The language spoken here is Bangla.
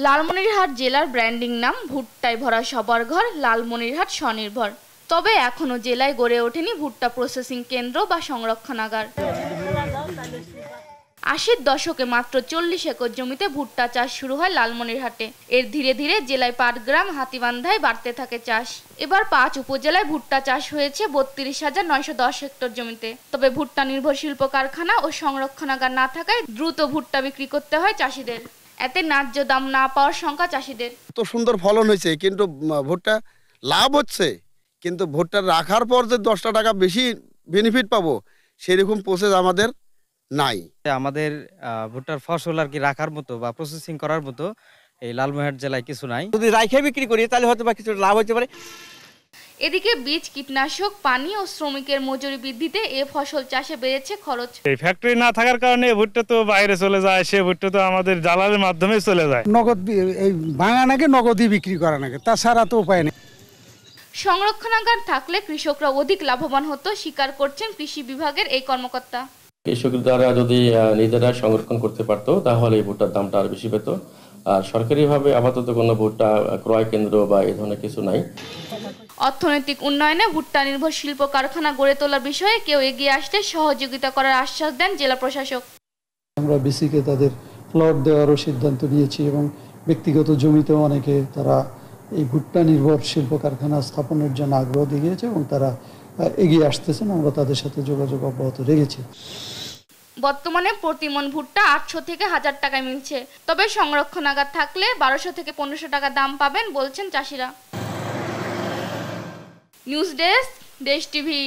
লালমনিরহাট জেলার ব্র্যান্ডিং নাম ভুট্টায় ভরা সবার ঘর লালমনিরহাট স্বনির্ভর। তবে এখনো জেলায় গড়ে ওঠেনি ভুট্টা প্রসেসিং কেন্দ্র বা সংরক্ষণাগার। ৮০-র দশকে মাত্র ৪০ একর জমিতে ভুট্টা চাষ শুরু হয় লালমনিরহাটে। এর ধীরে ধীরে জেলায় পাটগ্রাম, হাতীবান্ধায় বাড়তে থাকে চাষ। এবার ৫ উপজেলায় ভুট্টা চাষ হয়েছে ৩২,৯১০ হেক্টর জমিতে। তবে ভুট্টা নির্ভর শিল্প কারখানা ও সংরক্ষণাগার না থাকায় দ্রুত ভুট্টা বিক্রি করতে হয় চাষিদের। এতে ন্যায্য দাম না পাওয়ার শঙ্কা চাষিদের। তো সুন্দর ফলন হয়েছে, কিন্তু ভুট্টা লাভ হচ্ছে, কিন্তু ভুট্টা রাখার পর যে ১০টা টাকা বেশি বেনিফিট পাবো সেরকম প্রসেস আমাদের নাই। আমাদের ভুট্টার ফসল আর কি রাখার মতো বা প্রসেসিং করার মতো এই লালমনিরহাট জেলায় কিছু নাই। যদি রাইখে বিক্রি করি তাহলে হয়তো বা কিছু লাভ হতে পারে। এদিকে বীজ, কীটনাশক, পানি ও শ্রমিকের মজুরি বৃদ্ধিতে এ ফসল চাষে বেড়েছে খরচ। এই ফ্যাক্টরি না থাকার কারণে ভুট্টা তো বাইরে চলে যায়, সে ভুট্টা তো আমাদের জালালের মাধ্যমে চলে যায়। নগদ এই ভাঙা নাকি নগদই বিক্রি করা নাকি, তাছাড়া তো উপায় নেই। সংরক্ষণাগার থাকলে কৃষকরা অধিক লাভবান হতো, স্বীকার করছেন কৃষি বিভাগের এই কর্মকর্তা। কৃষকরা যদি নিজেরা সংরক্ষণ করতে পারতো তাহলে এই ভুট্টার দামটা আর বেশি পেত। আর সরকারিভাবে আপাতত কোনো ভুট্টা ক্রয় কেন্দ্র বা এই ধরনের কিছু নাই। অর্থনৈতিক উন্নয়নে ভুট্টা নির্ভর শিল্প কারখানা গড়ে তোলার বিষয়ে কেউ এগিয়ে আসলে সহযোগিতা করার আশ্বাস দেন জেলা প্রশাসক। আমরা বিসিকে তাদের প্লট দেওয়ারও সিদ্ধান্ত নিয়েছি এবং ব্যক্তিগত জমিতেও অনেকে তারা এই ভুট্টা নির্ভর শিল্প কারখানা স্থাপনের জন্য আগ্রহ দেখিয়েছে এবং তারা এগিয়ে আসতেছেন। আমরা তাদের সাথে যোগাযোগ অব্যাহত রেখেছি। বর্তমানে প্রতি মণ ভুট্টা ৮০০ থেকে ১০০০ টাকায় মিলছে। তবে সংরক্ষণাগার থাকলে ১২০০ থেকে ১৫০০ টাকা দাম পাবেন বলছেন চাষিরা। নিউজ ডেস্ক, দেশ টিভি।